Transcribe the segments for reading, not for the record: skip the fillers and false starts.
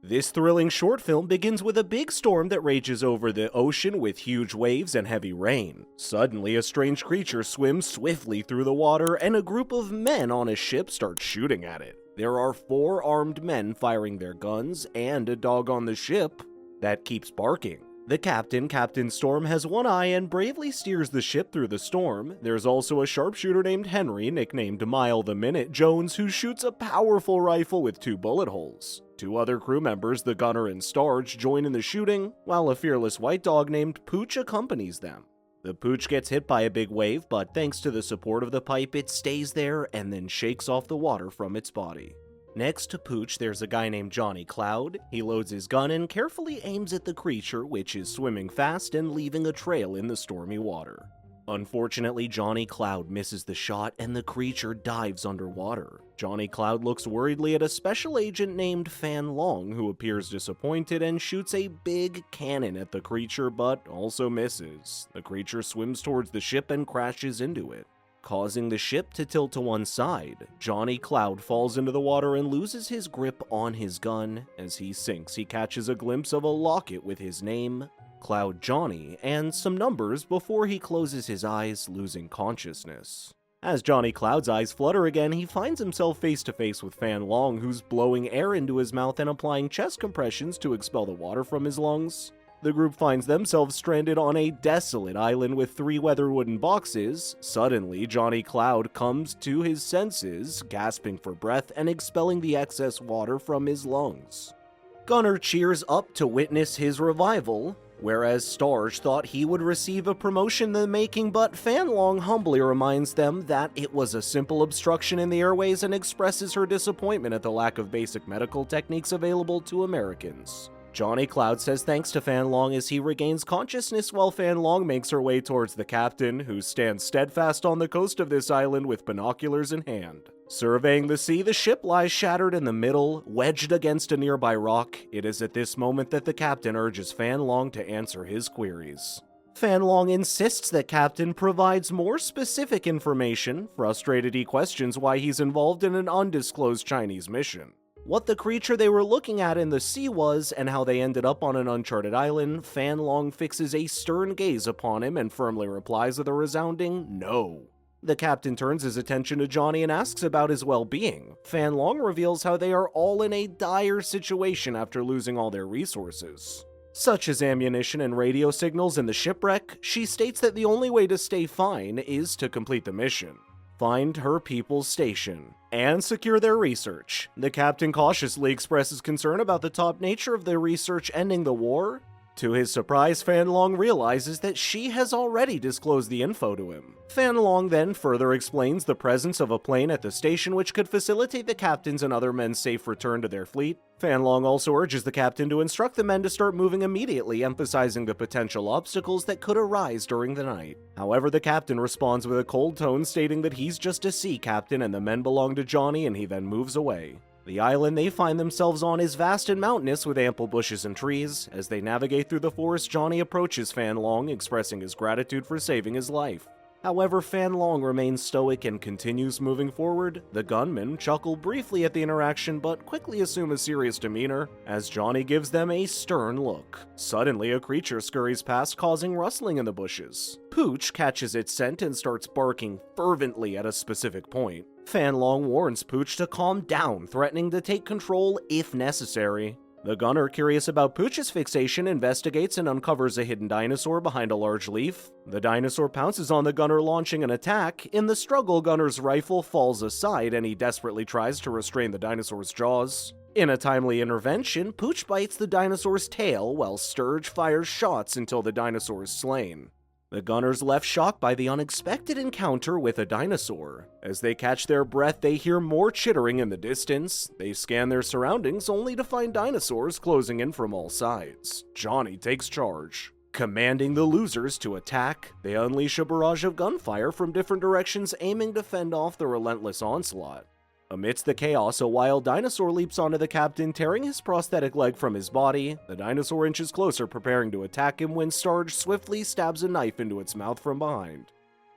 This thrilling short film begins with a big storm that rages over the ocean with huge waves and heavy rain. Suddenly, a strange creature swims swiftly through the water, and a group of men on a ship start shooting at it. There are 4 armed men firing their guns, and a dog on the ship that keeps barking. The captain, Captain Storm, has one eye and bravely steers the ship through the storm. There's also a sharpshooter named Henry, nicknamed Mile the Minute Jones, who shoots a powerful rifle with 2 bullet holes. 2 other crew members, the gunner and Starge, join in the shooting, while a fearless white dog named Pooch accompanies them. The Pooch gets hit by a big wave, but thanks to the support of the pipe, it stays there and then shakes off the water from its body. Next to Pooch, there's a guy named Johnny Cloud. He loads his gun and carefully aims at the creature, which is swimming fast and leaving a trail in the stormy water. Unfortunately, Johnny Cloud misses the shot and the creature dives underwater. Johnny Cloud looks worriedly at a special agent named Fan Long, who appears disappointed and shoots a big cannon at the creature, but also misses. The creature swims towards the ship and crashes into it, causing the ship to tilt to one side. Johnny Cloud falls into the water and loses his grip on his gun. As he sinks, he catches a glimpse of a locket with his name, Cloud Johnny, and some numbers before he closes his eyes, losing consciousness. As Johnny Cloud's eyes flutter again, he finds himself face to face with Fan Long, who's blowing air into his mouth and applying chest compressions to expel the water from his lungs. The group finds themselves stranded on a desolate island with 3 weathered wooden boxes. Suddenly, Johnny Cloud comes to his senses, gasping for breath and expelling the excess water from his lungs. Gunner cheers up to witness his revival, whereas Starge thought he would receive a promotion in the making, but Fan Long humbly reminds them that it was a simple obstruction in the airways and expresses her disappointment at the lack of basic medical techniques available to Americans. Johnny Cloud says thanks to Fan Long as he regains consciousness, while Fan Long makes her way towards the captain, who stands steadfast on the coast of this island with binoculars in hand. Surveying the sea, the ship lies shattered in the middle, wedged against a nearby rock. It is at this moment that the captain urges Fan Long to answer his queries. Fan Long insists that Captain provides more specific information. Frustrated, he questions why he's involved in an undisclosed Chinese mission. What the creature they were looking at in the sea was, and how they ended up on an uncharted island, Fan Long fixes a stern gaze upon him and firmly replies with a resounding no. The captain turns his attention to Johnny and asks about his well-being. Fan Long reveals how they are all in a dire situation after losing all their resources, such as ammunition and radio signals in the shipwreck. She states that the only way to stay fine is to complete the mission, find her people's station, and secure their research. The captain cautiously expresses concern about the top nature of their research ending the war. To his surprise, Fan Long realizes that she has already disclosed the info to him. Fan Long then further explains the presence of a plane at the station which could facilitate the captain's and other men's safe return to their fleet. Fan Long also urges the captain to instruct the men to start moving immediately, emphasizing the potential obstacles that could arise during the night. However, the captain responds with a cold tone, stating that he's just a sea captain and the men belong to Johnny, and he then moves away. The island they find themselves on is vast and mountainous with ample bushes and trees. As they navigate through the forest, Johnny approaches Fan Long, expressing his gratitude for saving his life. However, Fan Long remains stoic and continues moving forward. The gunmen chuckle briefly at the interaction, but quickly assume a serious demeanor as Johnny gives them a stern look. Suddenly, a creature scurries past, causing rustling in the bushes. Pooch catches its scent and starts barking fervently at a specific point. Fan Long warns Pooch to calm down, threatening to take control if necessary. The gunner, curious about Pooch's fixation, investigates and uncovers a hidden dinosaur behind a large leaf. The dinosaur pounces on the gunner, launching an attack. In the struggle, Gunner's rifle falls aside and he desperately tries to restrain the dinosaur's jaws. In a timely intervention, Pooch bites the dinosaur's tail while Sturge fires shots until the dinosaur is slain. The gunners left shocked by the unexpected encounter with a dinosaur. As they catch their breath, they hear more chittering in the distance. They scan their surroundings only to find dinosaurs closing in from all sides. Johnny takes charge. Commanding the losers to attack, they unleash a barrage of gunfire from different directions, aiming to fend off the relentless onslaught. Amidst the chaos, a wild dinosaur leaps onto the captain, tearing his prosthetic leg from his body. The dinosaur inches closer, preparing to attack him, when Starge swiftly stabs a knife into its mouth from behind.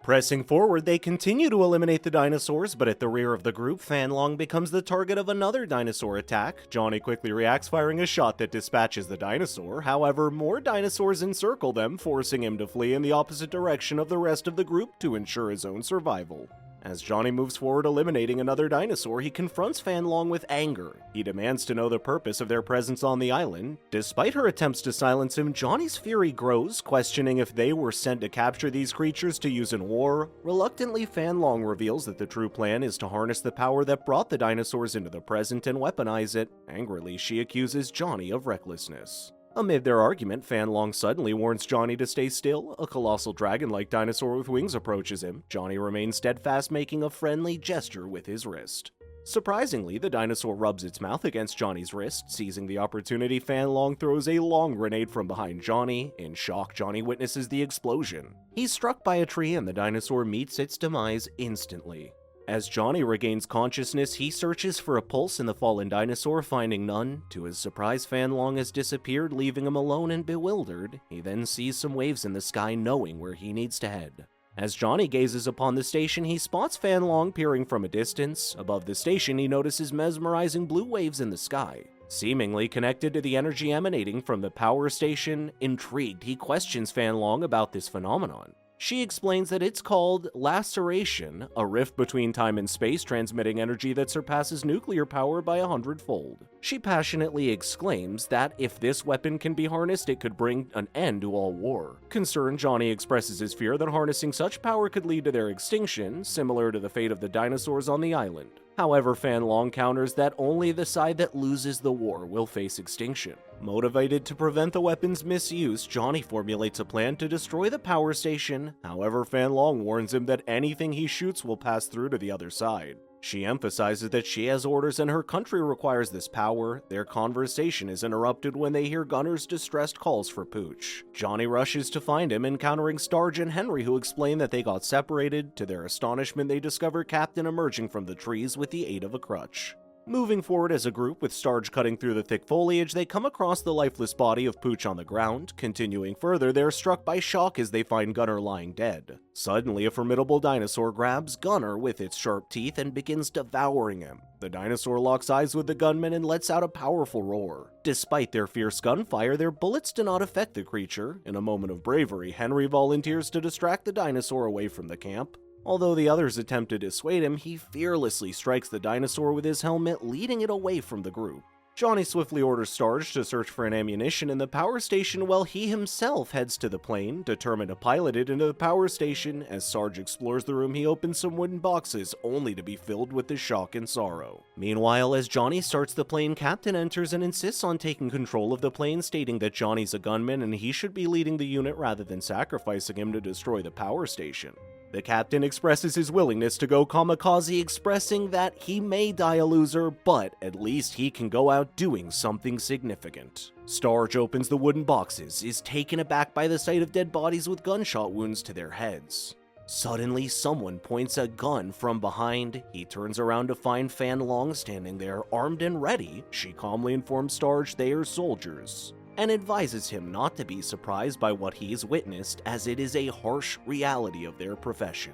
Pressing forward, they continue to eliminate the dinosaurs, but at the rear of the group, Fan Long becomes the target of another dinosaur attack. Johnny quickly reacts, firing a shot that dispatches the dinosaur. However, more dinosaurs encircle them, forcing him to flee in the opposite direction of the rest of the group to ensure his own survival. As Johnny moves forward eliminating another dinosaur, he confronts Fan Long with anger. He demands to know the purpose of their presence on the island. Despite her attempts to silence him, Johnny's fury grows, questioning if they were sent to capture these creatures to use in war. Reluctantly, Fan Long reveals that the true plan is to harness the power that brought the dinosaurs into the present and weaponize it. Angrily, she accuses Johnny of recklessness. Amid their argument, Fan Long suddenly warns Johnny to stay still. A colossal dragon-like dinosaur with wings approaches him. Johnny remains steadfast, making a friendly gesture with his wrist. Surprisingly, the dinosaur rubs its mouth against Johnny's wrist. Seizing the opportunity, Fan Long throws a long grenade from behind Johnny. In shock, Johnny witnesses the explosion. He's struck by a tree and the dinosaur meets its demise instantly. As Johnny regains consciousness, he searches for a pulse in the fallen dinosaur, finding none. To his surprise, Fan Long has disappeared, leaving him alone and bewildered. He then sees some waves in the sky, knowing where he needs to head. As Johnny gazes upon the station, he spots Fan Long peering from a distance. Above the station, he notices mesmerizing blue waves in the sky, seemingly connected to the energy emanating from the power station. Intrigued, he questions Fan Long about this phenomenon. She explains that it's called laceration, a rift between time and space transmitting energy that surpasses nuclear power by 100-fold. She passionately exclaims that if this weapon can be harnessed, it could bring an end to all war. Concerned, Johnny expresses his fear that harnessing such power could lead to their extinction, similar to the fate of the dinosaurs on the island. However, Fan Long counters that only the side that loses the war will face extinction. Motivated to prevent the weapon's misuse, Johnny formulates a plan to destroy the power station. However, Fan Long warns him that anything he shoots will pass through to the other side. She emphasizes that she has orders and her country requires this power. Their conversation is interrupted when they hear Gunner's distressed calls for Pooch. Johnny rushes to find him, encountering Starge and Henry, who explain that they got separated. To their astonishment, they discover Captain emerging from the trees with the aid of a crutch. Moving forward as a group, with Starge cutting through the thick foliage, they come across the lifeless body of Pooch on the ground. Continuing further, they are struck by shock as they find Gunner lying dead. Suddenly, a formidable dinosaur grabs Gunner with its sharp teeth and begins devouring him. The dinosaur locks eyes with the gunman and lets out a powerful roar. Despite their fierce gunfire, their bullets do not affect the creature. In a moment of bravery, Henry volunteers to distract the dinosaur away from the camp. Although the others attempt to dissuade him, he fearlessly strikes the dinosaur with his helmet, leading it away from the group. Johnny swiftly orders Starge to search for an ammunition in the power station while he himself heads to the plane, determined to pilot it into the power station. As Sarge explores the room, he opens some wooden boxes, only to be filled with the shock and sorrow. Meanwhile, as Johnny starts the plane, Captain enters and insists on taking control of the plane, stating that Johnny's a gunman and he should be leading the unit rather than sacrificing him to destroy the power station. The captain expresses his willingness to go kamikaze, expressing that he may die a loser, but at least he can go out doing something significant. Starge opens the wooden boxes, is taken aback by the sight of dead bodies with gunshot wounds to their heads. Suddenly, someone points a gun from behind. He turns around to find Fan Long standing there, armed and ready. She calmly informs Starge they are soldiers, and advises him not to be surprised by what he's witnessed, as it is a harsh reality of their profession.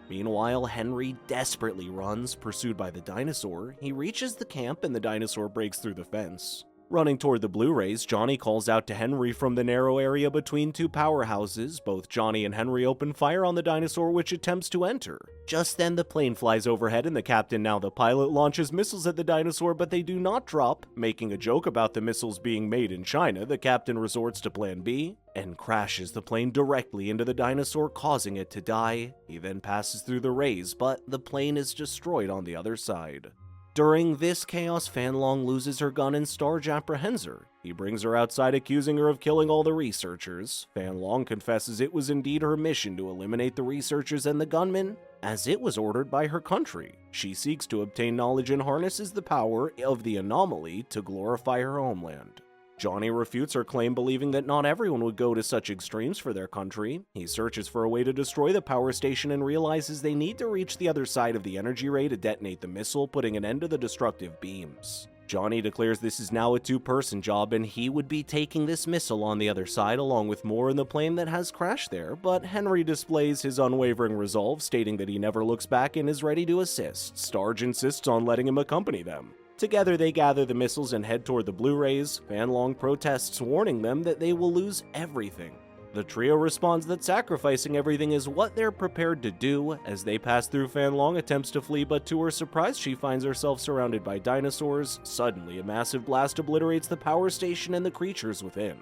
Meanwhile, Henry desperately runs, pursued by the dinosaur. He reaches the camp and the dinosaur breaks through the fence. Running toward the Blu-rays, Johnny calls out to Henry from the narrow area between two powerhouses. Both Johnny and Henry open fire on the dinosaur, which attempts to enter. Just then, the plane flies overhead and the captain, now the pilot, launches missiles at the dinosaur, but they do not drop. Making a joke about the missiles being made in China, the captain resorts to Plan B and crashes the plane directly into the dinosaur, causing it to die. He then passes through the rays, but the plane is destroyed on the other side. During this chaos, Fan Long loses her gun and Starge apprehends her. He brings her outside, accusing her of killing all the researchers. Fan Long confesses it was indeed her mission to eliminate the researchers and the gunmen, as it was ordered by her country. She seeks to obtain knowledge and harnesses the power of the anomaly to glorify her homeland. Johnny refutes her claim, believing that not everyone would go to such extremes for their country. He searches for a way to destroy the power station and realizes they need to reach the other side of the energy ray to detonate the missile, putting an end to the destructive beams. Johnny declares this is now a two-person job and he would be taking this missile on the other side along with more in the plane that has crashed there, but Henry displays his unwavering resolve, stating that he never looks back and is ready to assist. Starge insists on letting him accompany them. Together they gather the missiles and head toward the Blu-rays. Fanlong protests, warning them that they will lose everything. The trio responds that sacrificing everything is what they're prepared to do. As they pass through, Fanlong attempts to flee, but to her surprise she finds herself surrounded by dinosaurs. Suddenly, a massive blast obliterates the power station and the creatures within.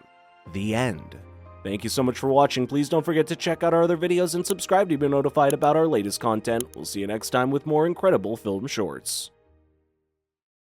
The end. Thank you so much for watching. Please don't forget to check out our other videos and subscribe to be notified about our latest content. We'll see you next time with more incredible film shorts.